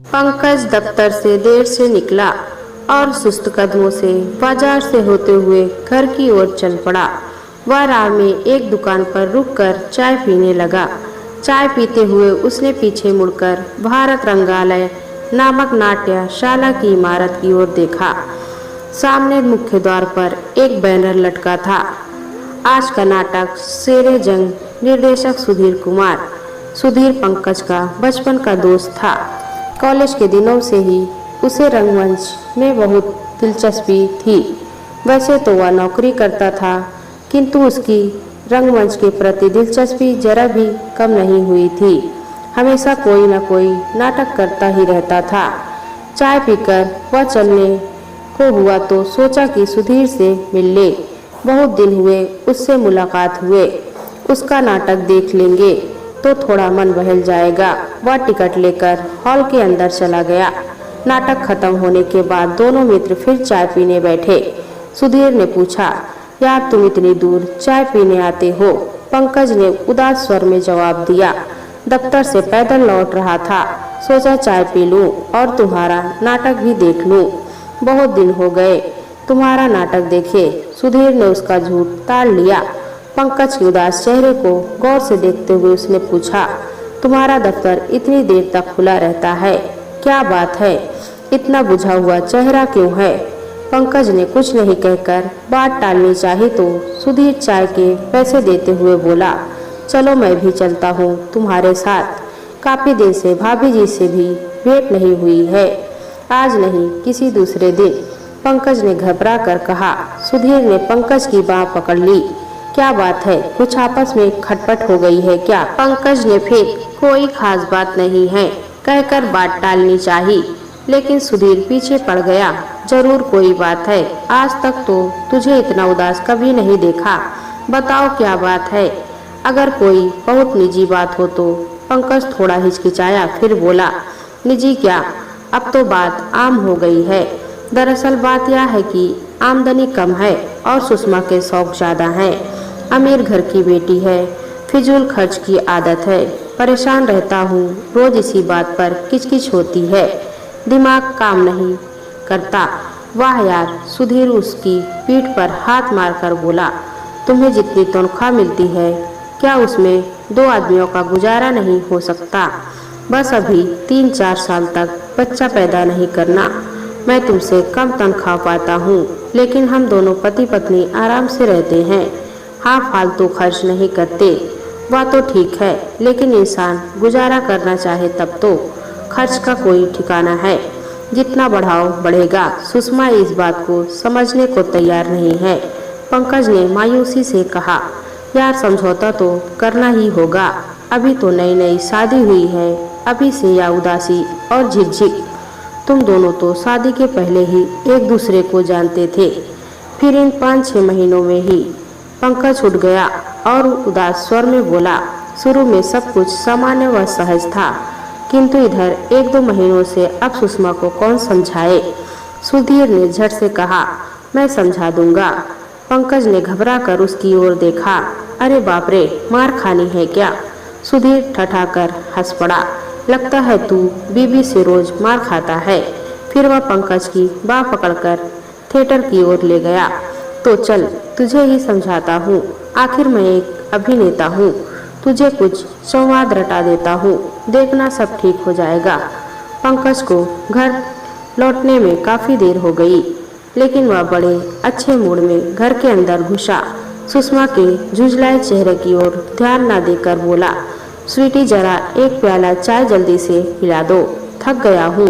पंकज दफ्तर से देर से निकला और सुस्त कदमों से बाजार से होते हुए घर की ओर चल पड़ा। वह राह में एक दुकान पर रुककर चाय पीने लगा। चाय पीते हुए उसने पीछे मुड़कर भारत रंगालय नामक नाट्यशाला की इमारत की ओर देखा। सामने मुख्य द्वार पर एक बैनर लटका था। आज का नाटक शेरे जंग, निर्देशक सुधीर कुमार। सुधीर पंकज का बचपन का दोस्त था। कॉलेज के दिनों से ही उसे रंगमंच में बहुत दिलचस्पी थी। वैसे तो वह नौकरी करता था, किंतु उसकी रंगमंच के प्रति दिलचस्पी जरा भी कम नहीं हुई थी। हमेशा कोई न कोई नाटक करता ही रहता था। चाय पीकर वह चलने को हुआ तो सोचा कि सुधीर से मिल ले। बहुत दिन हुए उससे मुलाकात हुए, उसका नाटक देख लेंगे तो थोड़ा मन बहल जाएगा। वह टिकट लेकर हॉल के अंदर चला गया। नाटक खत्म होने के बाद दोनों मित्र फिर चाय पीने बैठे। सुधीर ने पूछा, यार तुम इतनी दूर चाय पीने आते हो? पंकज ने उदास स्वर में जवाब दिया, दफ्तर से पैदल लौट रहा था, सोचा चाय पी लूं और तुम्हारा नाटक भी देख लूं। बहुत दिन हो गए तुम्हारा नाटक देखे। सुधीर ने उसका झूठ टाल लिया। पंकज के उदास चेहरे को गौर से देखते हुए उसने पूछा, तुम्हारा दफ्तर इतनी देर तक खुला रहता है, क्या बात है? इतना बुझा हुआ चेहरा क्यों है? पंकज ने कुछ नहीं कहकर बात टालनी चाही तो सुधीर चाय के पैसे देते हुए बोला, चलो मैं भी चलता हूँ तुम्हारे साथ। काफी देर से भाभी जी से भी भेंट नहीं हुई है। आज नहीं, किसी दूसरे दिन, पंकज ने घबरा कर कहा। सुधीर ने पंकज की बाँह पकड़ ली। क्या बात है, कुछ आपस में खटपट हो गई है क्या? पंकज ने फिर कोई खास बात नहीं है कहकर बात टालनी चाहिए, लेकिन सुधीर पीछे पड़ गया। जरूर कोई बात है, आज तक तो तुझे इतना उदास कभी नहीं देखा। बताओ क्या बात है? अगर कोई बहुत निजी बात हो तो? पंकज थोड़ा हिचकिचाया, फिर बोला, निजी क्या, अब तो बात आम हो गई है। दरअसल बात यह है कि आमदनी कम है और सुषमा के शौक ज्यादा हैं। अमीर घर की बेटी है, फिजूल खर्च की आदत है, परेशान रहता हूँ, रोज इसी बात पर किचकिच होती है, दिमाग काम नहीं करता। वाह यार, सुधीर उसकी पीठ पर हाथ मारकर बोला, तुम्हें जितनी तनख्वाह मिलती है क्या उसमें 2 आदमियों का गुजारा नहीं हो सकता? बस अभी 3-4 साल तक बच्चा पैदा नहीं करना। मैं तुमसे कम तनख्वाह पाता हूँ, लेकिन हम दोनों पति पत्नी आराम से रहते हैं। हाँ, फालतू खर्च नहीं करते। वह तो ठीक है, लेकिन इंसान गुजारा करना चाहे तब तो। खर्च का कोई ठिकाना है, जितना बढ़ाओ बढ़ेगा। सुषमा इस बात को समझने को तैयार नहीं है। पंकज ने मायूसी से कहा, यार समझौता तो करना ही होगा। अभी तो नई नई शादी हुई है, अभी से या उदासी और झिकझिक। तुम दोनों तो शादी के पहले ही एक दूसरे को जानते थे, फिर इन 5-6 महीनों में ही। पंकज उठ गया और उदास स्वर में बोला, शुरू में सब कुछ सामान्य व सहज था, किंतु इधर 1-2 महीनों से अब सुषमा को कौन समझाए? सुधीर ने झट से कहा, मैं समझा दूंगा। पंकज ने घबरा कर उसकी ओर देखा। अरे बाप रे, मार खानी है क्या? सुधीर ठठाकर हंस पड़ा, लगता है तू बीबी से रोज मार खाता है। फिर वह पंकज की बाँह पकड़कर थिएटर की ओर ले गया। तो चल, तुझे ही समझाता हूँ, आखिर मैं एक अभिनेता हूँ। तुझे कुछ संवाद रटा देता हूँ, देखना सब ठीक हो जाएगा। पंकज को घर लौटने में काफी देर हो गई, लेकिन वह बड़े अच्छे मूड में घर के अंदर घुसा। सुषमा के झुंझलाए चेहरे की ओर ध्यान न देकर बोला, स्वीटी जरा एक प्याला चाय जल्दी से पिला दो, थक गया हूँ।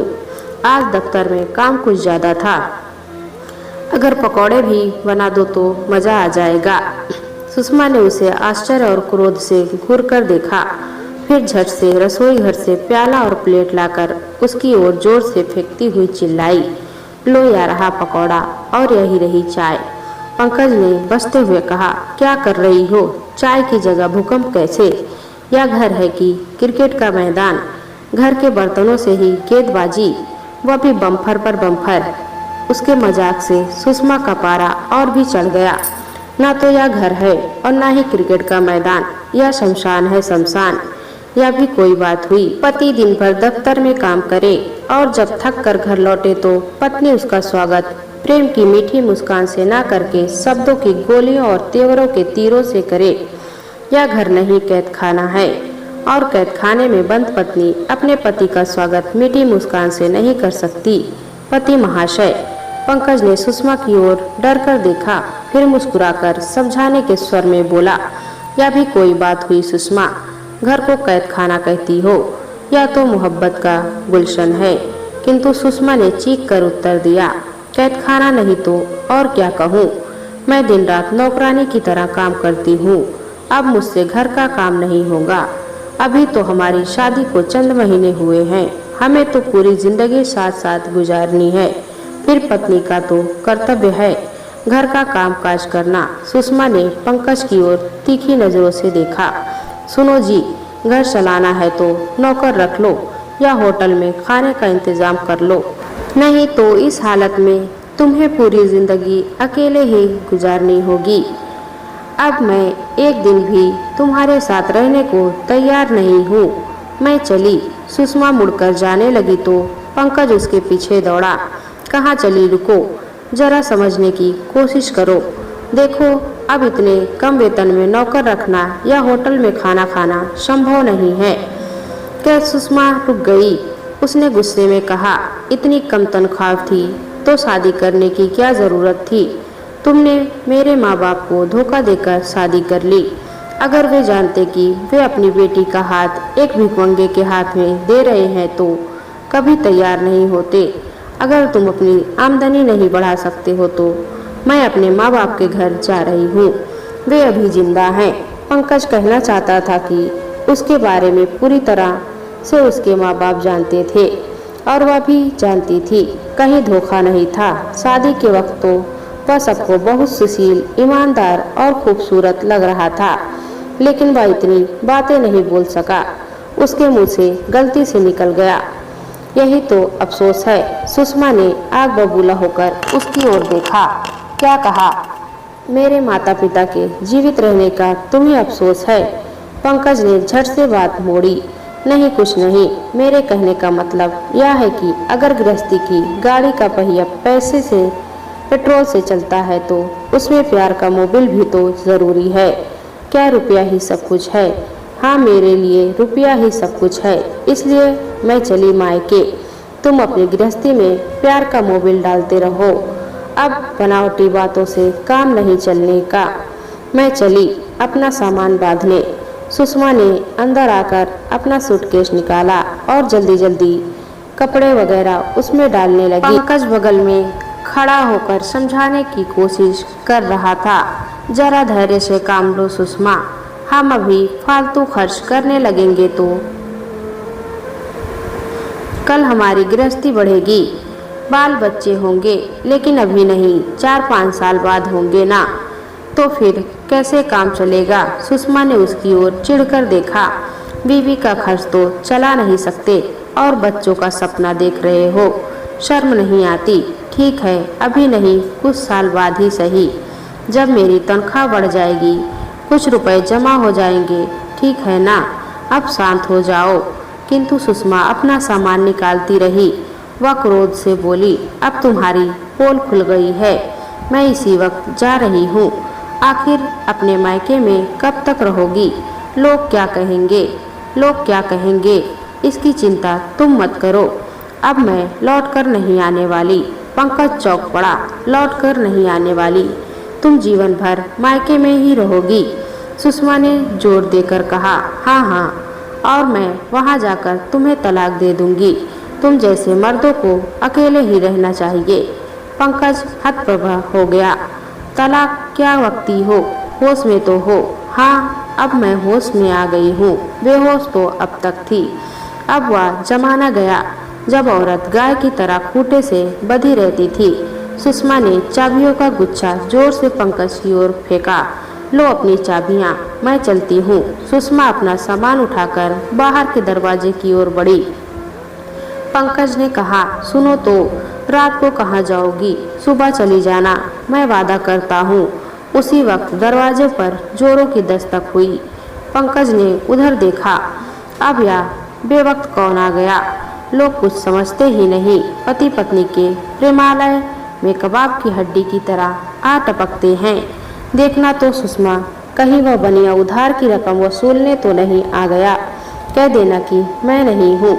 आज दफ्तर में काम कुछ ज्यादा था, अगर पकौड़े भी बना दो तो मजा आ जाएगा। सुषमा ने उसे आश्चर्य और क्रोध से घूर कर देखा, फिर झट से रसोई घर से प्याला और प्लेट लाकर उसकी ओर जोर से फेंकती हुई चिल्लाई, लो या रहा पकौड़ा और यही रही चाय। पंकज ने बसते हुए कहा, क्या कर रही हो? चाय की जगह भूकंप कैसे? यह घर है कि क्रिकेट का मैदान? घर के बर्तनों से ही गेंदबाजी, वह भी बम्फर पर बम्फर। उसके मजाक से सुषमा का पारा और भी चढ़ गया। ना तो यह घर है और ना ही क्रिकेट का मैदान, यह शमशान है, शमशान। यह भी कोई बात हुई? पति दिन भर दफ्तर में काम करे और जब थक कर घर लौटे तो पत्नी उसका स्वागत प्रेम की मीठी मुस्कान से ना करके शब्दों की गोलियों और तेवरों के तीरों से करे। यह घर नहीं कैद खाना है, और कैद खाने में बंद पत्नी अपने पति का स्वागत मीठी मुस्कान से नहीं कर सकती। पति महाशय, पंकज ने सुषमा की ओर डर कर देखा, फिर मुस्कुराकर समझाने के स्वर में बोला, यह भी कोई बात हुई सुषमा, घर को कैद खाना कहती हो, यह तो मोहब्बत का गुलशन है। किंतु सुषमा ने चीख कर उत्तर दिया, कैद खाना नहीं तो और क्या कहूँ, मैं दिन रात नौकरानी की तरह काम करती हूँ, अब मुझसे घर का काम नहीं होगा। अभी तो हमारी शादी को चंद महीने हुए हैं, हमें तो पूरी जिंदगी साथ साथ गुजारनी है, फिर पत्नी का तो कर्तव्य है घर का काम काज करना। सुषमा ने पंकज की ओर तीखी नजरों से देखा। सुनो जी, घर चलाना है तो नौकर रख लो या होटल में खाने का इंतजाम कर लो, नहीं तो इस हालत में तुम्हें पूरी जिंदगी अकेले ही गुजारनी होगी। अब मैं एक दिन भी तुम्हारे साथ रहने को तैयार नहीं हूँ। मैं चली। सुषमा मुड़कर जाने लगी तो पंकज उसके पीछे दौड़ा। कहाँ चली, रुको, जरा समझने की कोशिश करो। देखो, अब इतने कम वेतन में नौकर रखना या होटल में खाना खाना संभव नहीं है। क्या सुषमा रुक गई? उसने गुस्से में कहा, इतनी कम तनख्वाह थी तो शादी करने की क्या जरूरत थी? तुमने मेरे माँ बाप को धोखा देकर शादी कर ली। अगर वे जानते कि वे अपनी बेटी का हाथ एक भिखमंगे के हाथ में दे रहे हैं तो कभी तैयार नहीं होते। अगर तुम अपनी आमदनी नहीं बढ़ा सकते हो तो मैं अपने माँ बाप के घर जा रही हूँ, वे अभी जिंदा हैं। पंकज कहना चाहता था कि उसके बारे में पूरी तरह से उसके माँ बाप जानते थे और वह भी जानती थी, कहीं धोखा नहीं था। शादी के वक्त तो वह सबको बहुत सुशील, ईमानदार और खूबसूरत लग रहा था, लेकिन वह इतनी बातें नहीं बोल सका, उसके मुंह से गलती से निकल गया। यही तो अफसोस है। सुषमा ने आग बबूला होकर उसकी ओर देखा। क्या कहा? मेरे माता पिता के जीवित रहने का तुम्हें अफसोस है? पंकज ने झट से बात मोड़ी। नहीं, कुछ नहीं, मेरे कहने का मतलब यह है कि अगर गृहस्थी की गाड़ी का पहिया पैसे से, पेट्रोल से चलता है तो उसमें प्यार का मोबिल भी तो जरूरी है। क्या रुपया ही सब कुछ है? हाँ, मेरे लिए रुपया ही सब कुछ है, इसलिए मैं चली मायके। तुम अपनी गृहस्थी में प्यार का मोबिल डालते रहो, अब बनावटी बातों से काम नहीं चलने का। मैं चली अपना सामान बांधने। सुषमा ने अंदर आकर अपना सूटकेस निकाला और जल्दी जल्दी कपड़े वगैरह उसमें डालने लगी। पंकज बगल में खड़ा होकर समझाने की कोशिश कर रहा था, जरा धैर्य से काम लो सुषमा, हम अभी फालतू खर्च करने लगेंगे तो कल हमारी गृहस्थी बढ़ेगी, बाल बच्चे होंगे, लेकिन अभी नहीं, 4-5 साल बाद होंगे ना, तो फिर कैसे काम चलेगा? सुषमा ने उसकी ओर चिढ़कर देखा। बीवी का खर्च तो चला नहीं सकते और बच्चों का सपना देख रहे हो, शर्म नहीं आती? ठीक है, अभी नहीं, कुछ साल बाद ही सही, जब मेरी तनख्वाह बढ़ जाएगी, कुछ रुपए जमा हो जाएंगे, ठीक है ना? अब शांत हो जाओ। किंतु सुषमा अपना सामान निकालती रही। वह क्रोध से बोली, अब तुम्हारी पोल खुल गई है, मैं इसी वक्त जा रही हूँ। आखिर अपने मायके में कब तक रहोगी? लोग क्या कहेंगे, लोग क्या कहेंगे, इसकी चिंता तुम मत करो, अब मैं लौट कर नहीं आने वाली। पंकज चौंक पड़ा। लौट कर नहीं आने वाली? तुम जीवन भर मायके में ही रहोगी? सुषमा ने जोर देकर कहा। हाँ हाँ, और मैं वहाँ जाकर तुम्हें तलाक दे दूंगी। तुम जैसे मर्दों को अकेले ही रहना चाहिए। पंकज हतप्रभ हो गया। तलाक क्या वक्ती हो, होश में तो हो। हाँ, अब मैं होश में आ गई हूँ, बेहोश तो अब तक थी। अब वह जमाना गया जब औरत गाय की तरह खूंटे से बंधी रहती थी। सुषमा ने चाबियों का गुच्छा जोर से पंकज की ओर फेंका। लो अपनी चाबियाँ, मैं चलती हूँ। सुषमा अपना सामान उठाकर बाहर के दरवाजे की ओर बढ़ी। पंकज ने कहा, सुनो तो, रात को कहाँ जाओगी? सुबह चली जाना, मैं वादा करता हूँ। उसी वक्त दरवाजे पर जोरों की दस्तक हुई। पंकज ने उधर देखा। अब यह बेवक्त कौन आ गया? लोग कुछ समझते ही नहीं। पति पत्नी के प्रेमालय में कबाब की हड्डी की तरह आ टपकते हैं। देखना तो सुषमा, कहीं वह बनिया उधार की रकम वसूलने तो नहीं आ गया। कह देना कि मैं नहीं हूँ।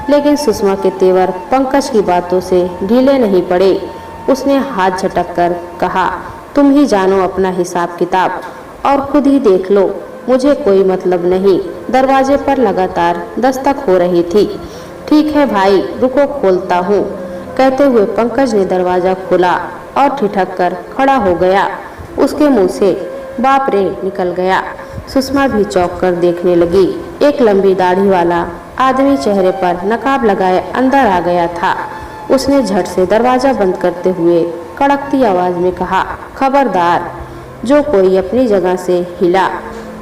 लेकिन सुषमा के तेवर पंकज की बातों से ढीले नहीं पड़े। उसने हाथ झटक कर कहा, तुम ही जानो अपना हिसाब किताब और खुद ही देख लो, मुझे कोई मतलब नहीं। दरवाजे पर लगातार दस्तक हो रही थी। ठीक है भाई, रुको खोलता हूँ, कहते हुए पंकज ने दरवाजा खोला और ठिठक कर खड़ा हो गया। उसके मुंह से बाप रे निकल गया। सुषमा भी चौंक कर देखने लगी। एक लंबी दाढ़ी वाला आदमी चेहरे पर नकाब लगाए अंदर आ गया था। उसने झट से दरवाजा बंद करते हुए कड़कती आवाज में कहा, खबरदार जो कोई अपनी जगह से हिला।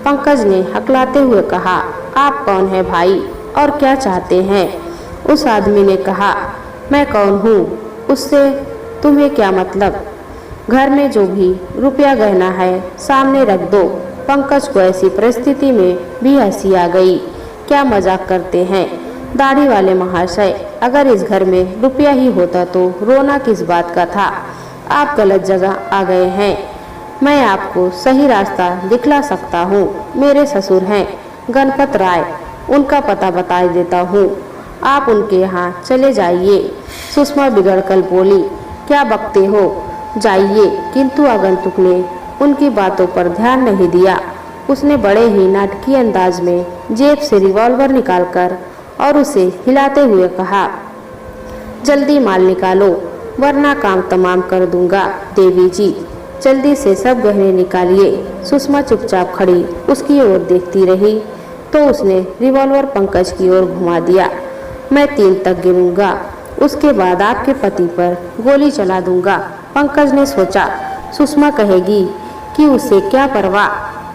पंकज ने हकलाते हुए कहा, आप कौन है भाई और क्या चाहते हैं? उस आदमी ने कहा, मैं कौन हूँ उससे तुम्हें क्या मतलब? घर में जो भी रुपया गहना है सामने रख दो। पंकज को ऐसी परिस्थिति में भी हंसी आ गई। क्या मजाक करते हैं दाढ़ी वाले महाशय? अगर इस घर में रुपया ही होता तो रोना किस बात का था? आप गलत जगह आ गए हैं। मैं आपको सही रास्ता दिखला सकता हूँ। मेरे ससुर हैं गणपत राय, उनका पता बता देता हूँ। आप उनके यहाँ चले जाइए। सुषमा बिगड़कर बोली, क्या बकते हो, जाइए। किंतु आगंतुक ने उनकी बातों पर ध्यान नहीं दिया। उसने बड़े ही नाटकीय अंदाज में जेब से रिवॉल्वर निकालकर और उसे हिलाते हुए कहा, जल्दी माल निकालो वरना काम तमाम कर दूंगा। देवी जी, जल्दी से सब गहने निकालिए। सुषमा चुपचाप खड़ी उसकी ओर देखती रही तो उसने रिवॉल्वर पंकज की ओर घुमा दिया। मैं 3 तक गिनूंगा, उसके बाद आपके पति पर गोली चला दूंगा। पंकज ने सोचा, सुषमा कहेगी कि उसे क्या परवाह,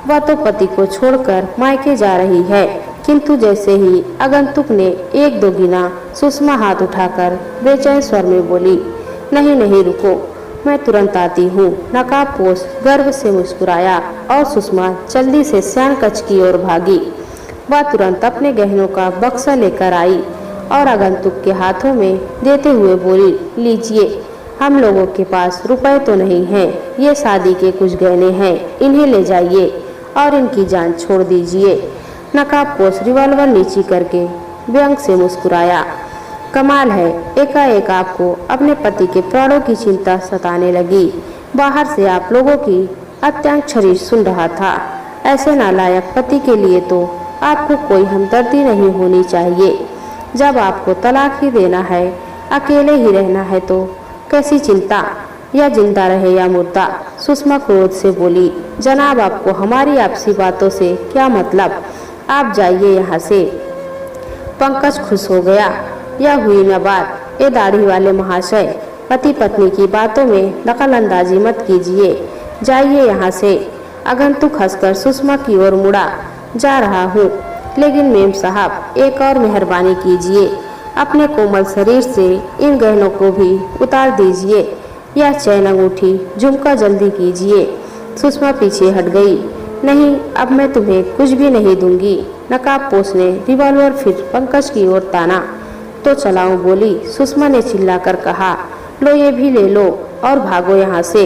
वह तो पति को छोड़कर मायके जा रही है। किंतु जैसे ही आगंतुक ने 1-2 गिना, सुषमा हाथ उठाकर बेचैन स्वर में बोली, नहीं नहीं रुको, मैं तुरंत आती हूँ। नकाबपोश गर्व से मुस्कुराया और सुषमा जल्दी से श्यान कक्ष की ओर भागी। वह तुरंत अपने गहनों का बक्सा लेकर आई और आगंतुक के हाथों में देते हुए बोली, लीजिए, हम लोगों के पास रुपए तो नहीं हैं, ये शादी के कुछ गहने हैं, इन्हें ले जाइए और इनकी जान छोड़ दीजिए। नकाबपोश रिवॉल्वर नीचे करके व्यंग से मुस्कुराया। कमाल है, एकाएक आपको अपने पति के प्राणों की चिंता सताने लगी। बाहर से आप लोगों की अत्याक्षरी सुन रहा था। ऐसे नालायक पति के लिए तो आपको कोई हमदर्दी नहीं होनी चाहिए। जब आपको तलाक ही देना है, अकेले ही रहना है तो कैसी चिंता, या जिंदा रहे या मुर्दा। सुषमा क्रोध से बोली, जनाब आपको हमारी आपसी बातों से क्या मतलब, आप जाइए यहाँ से। पंकज खुश हो गया। यह हुई न बात। ये दाढ़ी वाले महाशय, पति पत्नी की बातों में दखल अंदाजी मत कीजिए, जाइए यहाँ से। आगंतुक हंसकर सुषमा की ओर मुड़ा, जा रहा हूँ, लेकिन मेम साहब एक और मेहरबानी कीजिए, अपने कोमल शरीर से इन गहनों को भी उतार दीजिए। यह चैन अंगूठी झुमका जल्दी कीजिए। सुषमा पीछे हट गई। नहीं, अब मैं तुम्हें कुछ भी नहीं दूंगी। नकाबपोश ने रिवॉल्वर फिर पंकज की ओर ताना। तो चलाऊं बोली। सुषमा ने चिल्लाकर कहा, लो ये भी ले लो और भागो यहाँ से।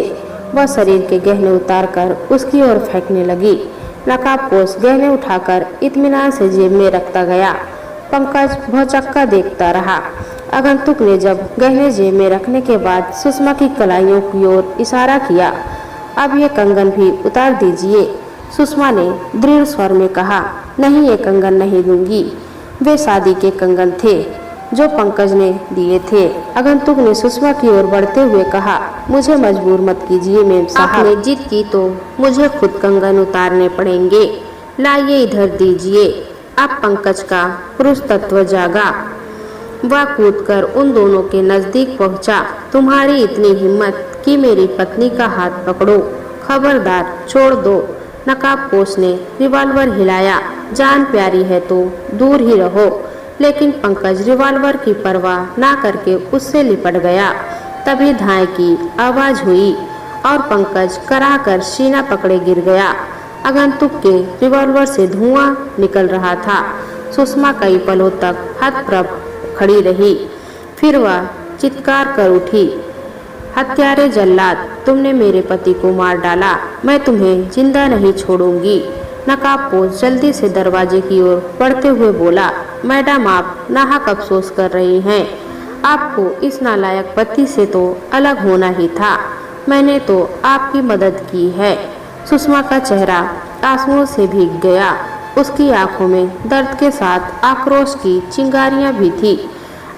वह शरीर के गहने उतारकर उसकी ओर फेंकने लगी। नकाबपोश गहने उठाकर इत्मीनान से जेब में रखता गया। पंकज भौचक्का देखता रहा। आगंतुक ने जब गहने जेब में रखने के बाद सुषमा की कलाइयों की ओर इशारा किया, अब ये कंगन भी उतार दीजिए। सुषमा ने दृढ़ स्वर में कहा, नहीं, ये कंगन नहीं दूंगी। वे शादी के कंगन थे जो पंकज ने दिए थे। आगंतुक ने सुषमा की ओर बढ़ते हुए कहा, मुझे मजबूर मत कीजिए मेम साहब, आपने जिद की तो मुझे खुद कंगन उतारने पड़ेंगे। लाइए इधर दीजिए। अब पंकज का पुरुष तत्व जागा। वह कूदकर उन दोनों के नजदीक पहुंचा। तुम्हारी इतनी हिम्मत कि मेरी पत्नी का हाथ पकड़ो, खबरदार, छोड़ दो। नकाबपोश ने रिवॉल्वर हिलाया। जान प्यारी है तो दूर ही रहो। लेकिन पंकज रिवॉल्वर की परवाह ना करके उससे लिपट गया। तभी धाए की आवाज हुई और पंकज कराकर सीना पकड़े गिर गया। आगंतुक के रिवॉल्वर से धुआं निकल रहा था। सुषमा कई पलों तक हतप्रभ खड़ी रही। फिर वह चित्कार कर उठी, हत्यारे जल्लाद, तुमने मेरे पति को मार डाला, मैं तुम्हें जिंदा नहीं छोड़ूंगी। नकाबपोश जल्दी से दरवाजे की ओर बढ़ते हुए बोला, मैडम आप नाहक अफसोस कर रही हैं। आपको इस नालायक पति से तो अलग होना ही था। मैंने तो आपकी मदद की है। सुषमा का चेहरा आंसुओं से भीग गया। उसकी आंखों में दर्द के साथ आक्रोश की चिंगारियां भी थी।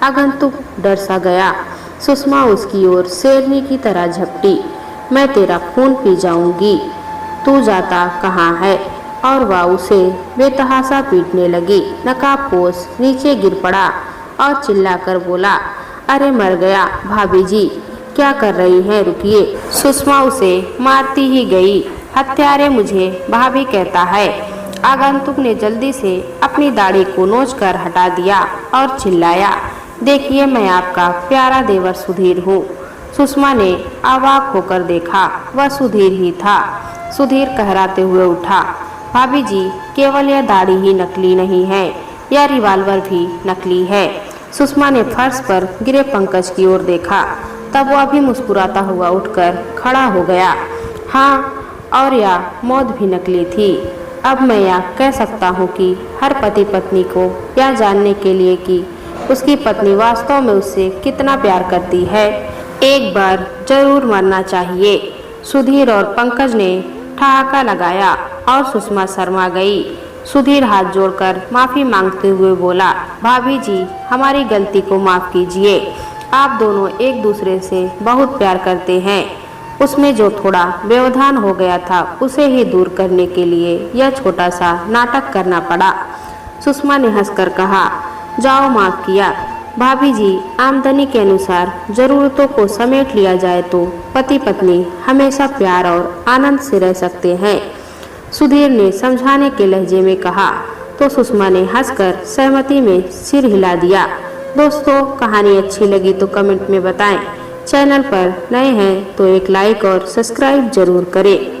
आगंतुक डर सा गया। सुषमा उसकी ओर शेरनी की तरह झपटी। मैं तेरा खून पी जाऊंगी, तू जाता कहाँ है? और वह उसे बेतहाशा पीटने लगी। नकाबपोश नीचे गिर पड़ा और चिल्लाकर बोला, अरे मर गया। भाभी जी क्या कर रही हैं, रुकिए। सुषमा उसे मारती ही गई। हत्यारे मुझे भाभी कहता है। आगंतुक ने जल्दी से अपनी दाढ़ी को नोचकर हटा दिया और चिल्लाया, देखिए मैं आपका प्यारा देवर सुधीर हूँ। सुषमा ने अवाक होकर देखा, वह सुधीर ही था। सुधीर कहराते हुए उठा, भाभी जी केवल यह दाढ़ी ही नकली नहीं है, यह रिवाल्वर भी नकली है। सुषमा ने फर्श पर गिरे पंकज की ओर देखा, तब वह भी मुस्कुराता हुआ उठकर खड़ा हो गया। हाँ, और यह मौत भी नकली थी। अब मैं यह कह सकता हूँ कि हर पति पत्नी को यह जानने के लिए कि उसकी पत्नी वास्तव में उससे कितना प्यार करती है, एक बार जरूर मरना चाहिए। सुधीर और पंकज ने ठहाका लगाया और सुषमा शर्मा गई। सुधीर हाथ जोड़कर माफी मांगते हुए बोला, भाभी जी हमारी गलती को माफ कीजिए। आप दोनों एक दूसरे से बहुत प्यार करते हैं। उसमें जो थोड़ा व्यवधान हो गया था उसे ही दूर करने के लिए यह छोटा सा नाटक करना पड़ा। सुषमा ने हंसकर कहा, जाओ माफ किया। भाभी जी आमदनी के अनुसार जरूरतों को समेट लिया जाए तो पति पत्नी हमेशा प्यार और आनंद से रह सकते हैं। सुधीर ने समझाने के लहजे में कहा तो सुषमा ने हंसकर सहमति में सिर हिला दिया। दोस्तों कहानी अच्छी लगी तो कमेंट में बताएं। चैनल पर नए हैं तो एक लाइक और सब्सक्राइब जरूर करें।